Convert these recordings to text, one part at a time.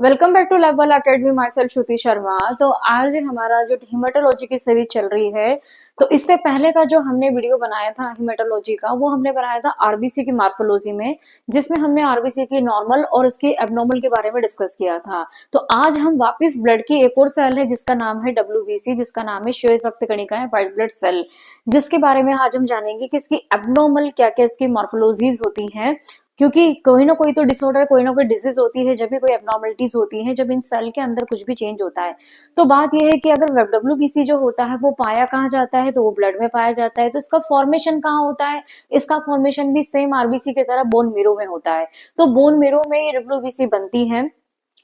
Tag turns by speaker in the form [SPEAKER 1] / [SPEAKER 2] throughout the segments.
[SPEAKER 1] Welcome back to level academy. Myself Shruti Sharma. तो आज हमारा जो हिमेटोलॉजी की सीरीज चल रही है, तो इससे पहले का जो हमने वीडियो बनाया था हिमेटोलॉजी का, वो हमने बनाया था आरबीसी की मार्फोलॉजी में, जिसमें हमने आरबीसी की नॉर्मल और इसकी एबनॉर्मल के बारे में डिस्कस किया था। तो आज हम वापस ब्लड की एक और सेल है जिसका नाम है डब्ल्यूबीसी, जिसका नाम है श्वेत रक्त कणिकाएं, व्हाइट ब्लड सेल, जिसके बारे में आज हम जानेंगे कि इसकी एबनॉर्मल क्या क्या इसकी मार्फोलॉजीज होती हैं। क्योंकि कोई ना कोई तो डिसऑर्डर, कोई ना कोई डिजीज होती है, जब भी कोई एबनॉर्मलिटीज होती है, जब इन सेल के अंदर कुछ भी चेंज होता है। तो बात यह है कि अगर डब्ल्यूबीसी जो होता है वो पाया कहाँ जाता है, तो वो ब्लड में पाया जाता है। तो इसका फॉर्मेशन कहाँ होता है? इसका फॉर्मेशन भी सेम आरबीसी की तरह बोन मेरो में होता है। तो बोन मेरो में डब्ल्यूबीसी बनती है,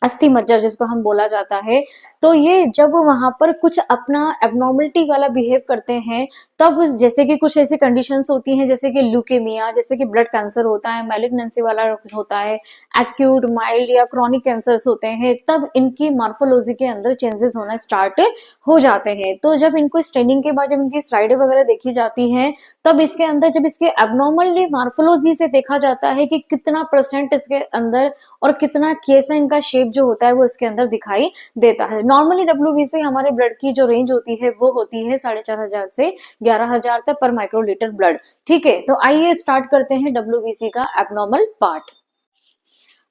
[SPEAKER 1] अस्थि मज्जा जिसको हम बोला जाता है। तो ये जब वहां पर कुछ अपना एबनॉर्मलिटी वाला बिहेव करते हैं, तब जैसे कि कुछ ऐसी कंडीशंस होती हैं, जैसे कि ल्यूकेमिया, जैसे कि ब्लड कैंसर होता है, मैलिग्नेंसी वाला होता है, एक्यूट, माइल्ड या क्रॉनिक कैंसर्स होते हैं, तब इनकी मार्फोलॉजी के अंदर चेंजेस होना स्टार्ट हो जाते हैं। तो जब इनको स्टेनिंग के बाद जब इनकी स्लाइड वगैरह देखी जाती है, तब इसके अंदर जब इसके एबनॉर्मली मार्फोलॉजी से देखा जाता है कि कितना परसेंट इसके अंदर और कितना कैसा इनका शेप जो होता है वो इसके अंदर दिखाई देता है। नॉर्मली डब्ल्यूबीसी हमारे ब्लड की जो रेंज होती है वो होती है 4,500 से 11,000 तक पर माइक्रोलीटर ब्लड। ठीक है, तो आइए स्टार्ट करते हैं डब्ल्यूबीसी का एबनॉर्मल पार्ट।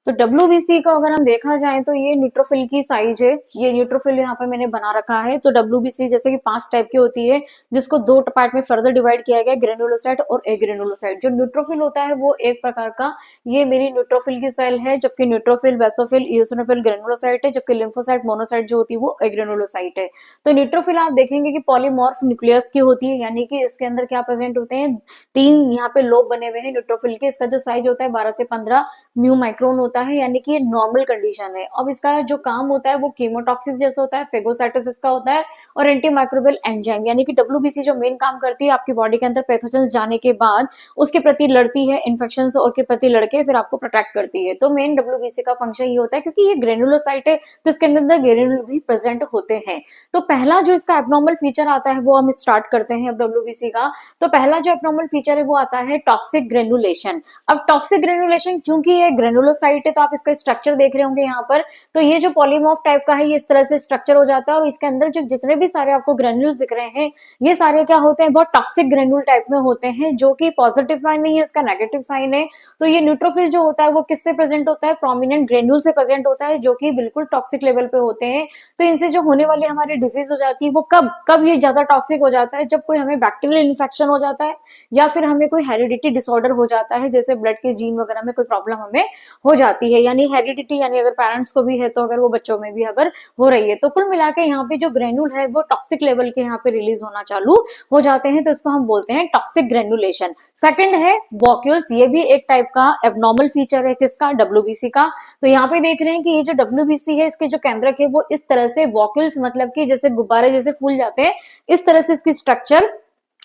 [SPEAKER 1] तो डब्ल्यूबीसी को अगर हम देखा जाए तो ये न्यूट्रोफिल की साइज है। ये न्यूट्रोफिल यहाँ पे मैंने बना रखा है। तो डब्ल्यूबीसी जैसे कि 5 टाइप की होती है, जिसको 2 पार्ट में फर्दर डिवाइड किया गया, ग्रेनुलोसाइट और एग्रेनुलोसाइट। जो न्यूट्रोफिल होता है वो एक प्रकार का, ये मेरी न्यूट्रोफिल की सेल है, जबकि न्यूट्रोफिल, बेसोफिल, इओसिनोफिल ग्रेनुलोसाइट है, जबकि लिम्फोसाइट, मोनोसाइट जो होती है वो एग्रेनुलोसाइट है। तो न्यूट्रोफिल आप देखेंगे कि पॉलीमॉर्फ न्यूक्लियस की होती है, यानी कि इसके अंदर क्या प्रेजेंट होते हैं, 3 यहाँ पे लोब बने हुए हैं न्यूट्रोफिल के। इसका जो साइज होता है 12 से 15 म्यू माइक्रोन होता है, यानी कि ये नॉर्मल कंडीशन है। अब इसका जो काम होता है वो कीमोटॉक्सिस जैसा होता है, फेगोसाइटोसिस का होता है, और एंटी माइक्रोबियल एंजाइम, यानी कि डब्ल्यूबीसी जो मेन काम करती है आपकी बॉडी के अंदर पैथोजेंस जाने के बाद उसके प्रति लड़ती है, इन्फेक्शन और के प्रति लड़के फिर आपको प्रोटेक्ट करती है। तो मेन डब्ल्यूबीसी का फंक्शन ये होता है, क्योंकि ये ग्रेनुलोसाइट है तो इसके अंदर ग्रेनुल भी प्रेजेंट होते हैं। तो पहला जो इसका एबनॉर्मल फीचर आता है वो हम स्टार्ट करते हैं अब डब्ल्यूबीसी का। तो पहला जो एबनॉर्मल फीचर है वो आता है टॉक्सिक ग्रेनुलेशन। अब टॉक्सिक ग्रेनुलेशन, चूंकि ये ग्रेनुलोसाइट है तो आप इसका स्ट्रक्चर देख रहे होंगे यहाँ पर। तो ये जो पॉलीमॉर्फ टाइप का है, ये इस तरह से स्ट्रक्चर हो जाता है, और इसके अंदर जो जितने भी सारे आपको ग्रेन्यूल्स दिख रहे हैं, ये सारे क्या होते हैं, बहुत टॉक्सिक ग्रेन्यूल टाइप में होते हैं, जो कि पॉजिटिव साइन नहीं है, इसका नेगेटिव साइन है। तो ये न्यूट्रोफिल जो होता है वो किससे प्रेजेंट होता है, प्रोमिनेंट ग्रेन्यूल से प्रेजेंट होता है, जो कि बिल्कुल टॉक्सिक लेवल पे होते हैं। तो इनसे जो होने वाली हमारी डिजीज हो जाती है वो कब कब ये ज्यादा टॉक्सिक हो जाता है, जब कोई हमें बैक्टीरियल इन्फेक्शन हो जाता है, या फिर हमें कोई हेरिडिटी डिसऑर्डर हो जाता है, जैसे ब्लड के जीन वगैरह में कोई प्रॉब्लम हमें हो जाती है, यानी हेरिडिटी, यानी अगर पेरेंट्स को भी है तो अगर वो बच्चों में भी अगर हो रही है। तो कुल मिला के यहाँ पे जो ग्रेन्यूल है वो टॉक्सिक लेवल के यहाँ पे रिलीज होना चालू हो जाते हैं, तो इसको हम बोलते हैं टॉक्सिक ग्रेनुलेशन। सेकंड है वॉक्यूल्स, ये भी एक टाइप का एबनॉर्मल फीचर है किसका, डब्ल्यूबीसी का। तो यहाँ पे देख रहे हैं कि ये जो डब्ल्यूबीसी है, इसके जो केंद्रक है वो इस तरह से वॉक्यूल्स, मतलब कि जैसे गुब्बारे जैसे फूल जाते हैं, इस तरह से इसकी स्ट्रक्चर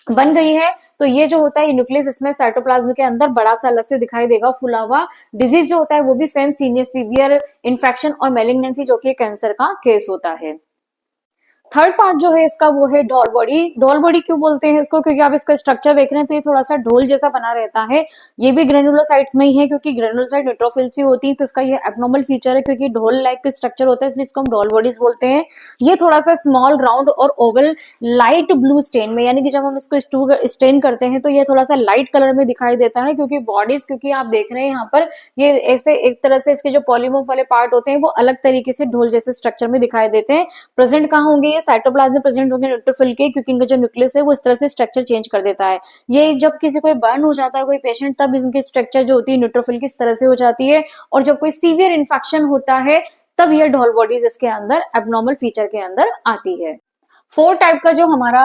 [SPEAKER 1] बन गई है। तो ये जो होता है न्यूक्लियस, इसमें साइटोप्लाज्म के अंदर बड़ा सा अलग से दिखाई देगा फुला हुआ। डिजीज जो होता है वो भी सेम सीवियर इन्फेक्शन और मेलिग्नेंसी, जो कि कैंसर का केस होता है। थर्ड पार्ट जो है इसका वो है ढोल बॉडी। ढोल बॉडी क्यों बोलते हैं इसको, क्योंकि आप इसका स्ट्रक्चर देख रहे हैं तो ये थोड़ा सा ढोल जैसा बना रहता है। ये भी ग्रेनुलोसाइट में ही है, क्योंकि ग्रेनुलोसाइट न्यूट्रोफिल सी होती है, तो इसका ये एबनॉर्मल फीचर है, क्योंकि ढोल लाइक स्ट्रक्चर होता है, इसलिए इसको हम ढोल बॉडीज बोलते हैं। ये थोड़ा सा स्मॉल, राउंड और ओवल लाइट ब्लू स्टेन में, यानी कि जब हम इसको स्टेन करते हैं तो ये थोड़ा सा लाइट कलर में दिखाई देता है, क्योंकि बॉडीज, क्योंकि आप देख रहे हैं यहाँ पर ये ऐसे एक तरह से इसके जो पॉलीमॉर्फ वाले पार्ट होते हैं वो अलग तरीके से ढोल जैसे स्ट्रक्चर में दिखाई देते हैं। प्रेजेंट कहाँ होंगे, ये साइटोप्लाज्म में प्रेजेंट होंगे न्यूट्रोफिल के, क्योंकि इनका जो न्यूक्लियस है वो इस तरह से स्ट्रक्चर चेंज कर देता है। ये जब किसी को बर्न हो जाता है कोई पेशेंट, तब इनकी स्ट्रक्चर जो होती है न्यूट्रोफिल की इस तरह से हो जाती है, और जब कोई सीवियर इन्फेक्शन होता है तब ये ढोल बॉडीज इसके अंदर एबनॉर्मल फीचर के अंदर आती है। 4 टाइप का जो हमारा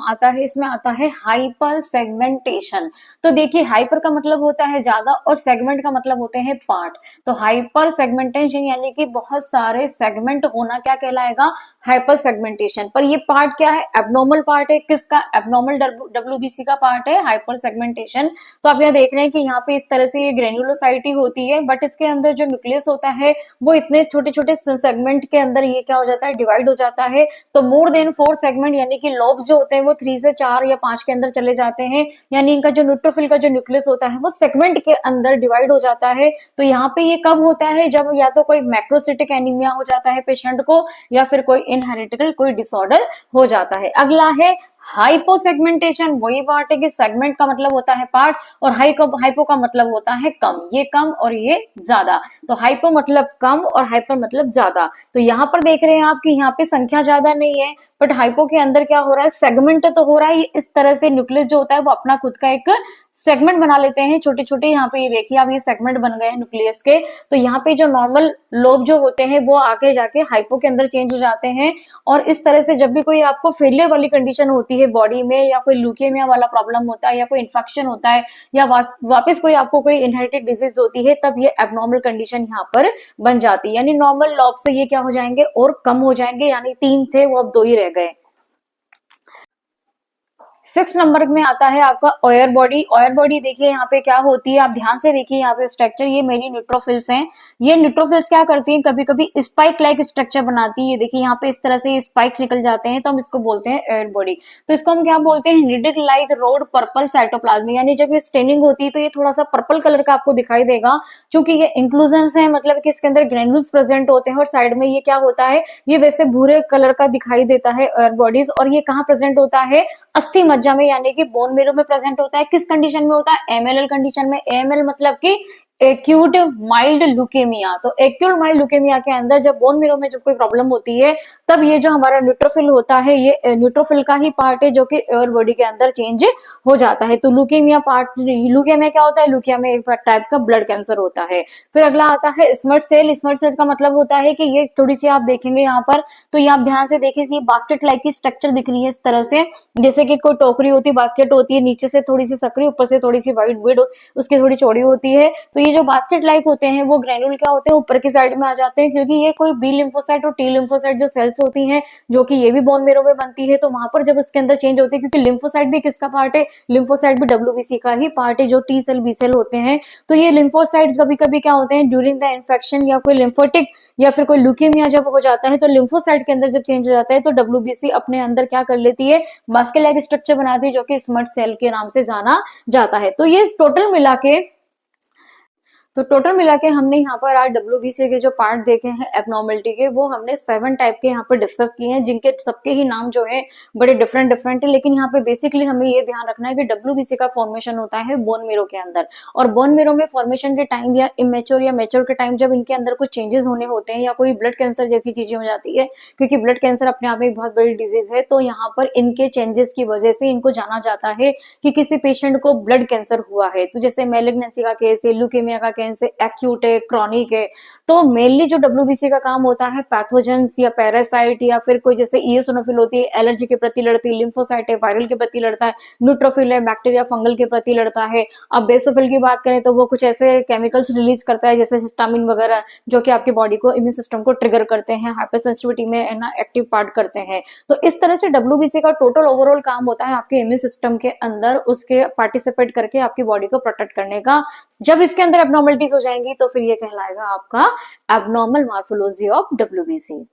[SPEAKER 1] आता है, इसमें आता है हाइपर सेगमेंटेशन। तो देखिए, हाइपर का मतलब होता है ज्यादा और सेगमेंट का मतलब होते हैं पार्ट। तो हाइपर सेगमेंटेशन यानी कि बहुत सारे सेगमेंट होना क्या कहलाएगा, हाइपर सेगमेंटेशन। पर ये पार्ट क्या है, एबनॉर्मल पार्ट है, किसका, एबनॉर्मल डब्ल्यूबीसी का पार्ट है हाइपर सेगमेंटेशन। तो आप यहाँ देख रहे हैं कि यहाँ पे इस तरह से ये ग्रेन्युलोसाइटी होती है, बट इसके अंदर जो न्यूक्लियस होता है वो इतने छोटे छोटे सेगमेंट के अंदर ये क्या हो जाता है, डिवाइड हो जाता है। तो मोर देन 4 सेगमेंट यानी कि लोब्स जो होते हैं वो 3 से 4 या 5 के अंदर चले जाते हैं, यानी इनका जो न्यूट्रोफिल का जो न्यूक्लियस होता है वो सेगमेंट के अंदर डिवाइड हो जाता है। तो यहाँ पे ये कब होता है, जब या तो कोई मैक्रोसिटिक एनीमिया हो जाता है पेशेंट को, या फिर कोई इनहेरिटेबल कोई डिसऑर्डर हो जाता है। अगला है हाइपोसेगमेंटेशन। वही पार्ट है कि सेगमेंट का मतलब होता है पार्ट, और हाइपो का मतलब होता है कम। ये कम और ये ज्यादा, तो हाइपो मतलब कम और हाइपर मतलब ज्यादा। तो यहाँ पर देख रहे हैं आप कि यहाँ पे संख्या ज्यादा नहीं है, बट हाइपो के अंदर क्या हो रहा है, सेगमेंट तो हो रहा है। ये इस तरह से न्यूक्लियस जो होता है वो अपना खुद का एक सेगमेंट बना लेते हैं, छोटे छोटे। यहाँ पे ये देखिए आप, ये सेगमेंट बन गए हैं न्यूक्लियस के। तो यहाँ पे जो नॉर्मल लोब जो होते हैं वो आगे जाके हाइपो के अंदर चेंज हो जाते हैं। और इस तरह से जब भी कोई आपको फेलियर वाली कंडीशन होती है बॉडी में, या कोई ल्यूकेमिया वाला प्रॉब्लम होता है, या कोई इन्फेक्शन होता है, या वापस कोई आपको कोई इनहेरिटेड डिजीज होती है, तब ये एबनॉर्मल कंडीशन यहाँ पर बन जाती है। यानी नॉर्मल लॉब से ये क्या हो जाएंगे, और कम हो जाएंगे, यानी 3 थे वो अब 2 ही रह गए। 6 नंबर में आता है आपका ऑयर बॉडी। ऑयर बॉडी देखिए यहाँ पे क्या होती है, आप ध्यान से देखिए यहाँ पे स्ट्रक्चर, ये मेरी न्यूट्रोफिल्स हैं। ये न्यूट्रोफिल्स क्या करती हैं, कभी कभी स्पाइक लाइक स्ट्रक्चर बनाती है। ये देखिए यहाँ पे इस तरह से स्पाइक निकल जाते हैं, तो हम इसको बोलते हैं ऑयर बॉडी। तो इसको हम क्या बोलते हैं, निडिक लाइक रोड पर्पल साइटोप्लाज्म। यानी जब ये स्टेनिंग होती है तो ये थोड़ा सा पर्पल कलर का आपको दिखाई देगा, क्योंकि ये इंक्लूजन है, मतलब कि इसके अंदर ग्रेन्यूल्स प्रेजेंट होते हैं। और साइड में ये क्या होता है, ये वैसे भूरे कलर का दिखाई देता है ऑयर बॉडीज। और ये कहाँ प्रेजेंट होता है, अस्थि मज्जा में, यानी कि बोन मेरो में प्रेजेंट होता है। किस कंडीशन में होता है, एमएलएल कंडीशन में। एमएल मतलब कि एक्यूट माइल्ड ल्यूकेमिया। तो एक्यूट माइल्ड ल्यूकेमिया के अंदर जब बोन मेरो में जब कोई प्रॉब्लम होती है, तब ये जो हमारा न्यूट्रोफिल होता है, ये न्यूट्रोफिल का ही पार्ट है जो कि ऑयर बॉडी के अंदर चेंज हो जाता है। तो ल्यूकेमिया पार्ट, ल्यूकेमिया क्या होता है, ल्यूकेमिया एक टाइप का ब्लड कैंसर होता है। फिर अगला आता है स्मर्ट सेल। स्मर्ट सेल का मतलब होता है कि ये थोड़ी सी आप देखेंगे यहाँ पर, तो ये आप ध्यान से देखिए, बास्केट लाइक की स्ट्रक्चर दिख रही है इस तरह से, जैसे कि कोई टोकरी होती है, बास्केट होती है, नीचे से थोड़ी सी सकरी, ऊपर से थोड़ी सी व्हाइट विड उसकी थोड़ी चौड़ी होती है। तो ये जो बास्केट लाइक होते हैं वो ग्रेनुल क्या होते हैं, ऊपर की साइड में आ जाते हैं, क्योंकि ये कोई बी लिम्फोसाइट और टी लिम्फोसाइट जो सेल्स होती हैं, जो कि ये भी बोन मेरो में बनती है। तो वहां पर जब इसके अंदर चेंज होती है, क्योंकि लिम्फोसाइट भी किसका पार्ट है, लिम्फोसाइट भी डब्ल्यूबीसी का ही पार्ट है, जो टी सेल बी सेल होते हैं। तो ये लिम्फोसाइट कभी कभी क्या होते हैं, ड्यूरिंग द इन्फेक्शन या कोई लिम्फोटिक या फिर कोई ल्यूकेमिया जब हो जाता है, तो लिम्फोसाइट के अंदर जब चेंज हो जाता है, तो डब्ल्यूबीसी अपने अंदर क्या कर लेती है, बास्केट लाइक स्ट्रक्चर बनाती है, जो कि स्मर्ट सेल के नाम से जाना जाता है। तो ये टोटल मिला के हमने यहाँ पर आज डब्ल्यूबीसी के जो पार्ट देखे हैं एबनॉर्मलिटी के, वो हमने 7 टाइप के यहाँ पर डिस्कस किए हैं, जिनके सबके ही नाम जो है बड़े डिफरेंट डिफरेंट है। लेकिन यहाँ पे बेसिकली हमें ये ध्यान रखना है कि डब्ल्यूबीसी का फॉर्मेशन होता है बोन मेरो के अंदर, और बोन मेरो में फॉर्मेशन के टाइम या इमेच्योर या मेच्योर के टाइम जब इनके अंदर कुछ चेंजेस होने होते हैं, या कोई ब्लड कैंसर जैसी चीजें हो जाती है, क्योंकि ब्लड कैंसर अपने आप में एक बहुत बड़ी डिजीज है। तो यहाँ पर इनके चेंजेस की वजह से इनको जाना जाता है कि किसी पेशेंट को ब्लड कैंसर हुआ है। तो जैसे मैलिग्नेंसी का केस है, ल्यूकेमिया का केस है, एक्यूट है, क्रॉनिक है। तो मेनली जो डब्ल्यूबीसी का काम होता है पैथोजेंस या पैरासाइट, या फिर कोई जैसे इओसिनोफिल होती है, एलर्जी के प्रति लड़ती है, लिम्फोसाइट है, वायरल के प्रति लड़ता है, न्यूट्रोफिल है, बैक्टीरिया फंगल के प्रति लड़ता है। अब बेसोफिल की बात करें तो वो कुछ ऐसे केमिकल्स रिलीज करता है जैसे हिस्टामिन वगैरह, जो कि आपकी बॉडी को, इम्यून सिस्टम को ट्रिगर करते हैं, हाइपरसेंसिटिविटी में एक्टिव पार्ट करते हैं। तो इस तरह से डब्ल्यूबीसी का टोटल ओवरऑल काम होता है आपके इम्यून सिस्टम के अंदर उसके पार्टिसिपेट करके आपकी बॉडी को प्रोटेक्ट करने का। जब इसके अंदर एबनॉर्मलिटीज हो जाएंगी तो फिर ये कहलाएगा आपका एबनॉर्मल मॉर्फोलॉजी ऑफ डब्ल्यूबीसी।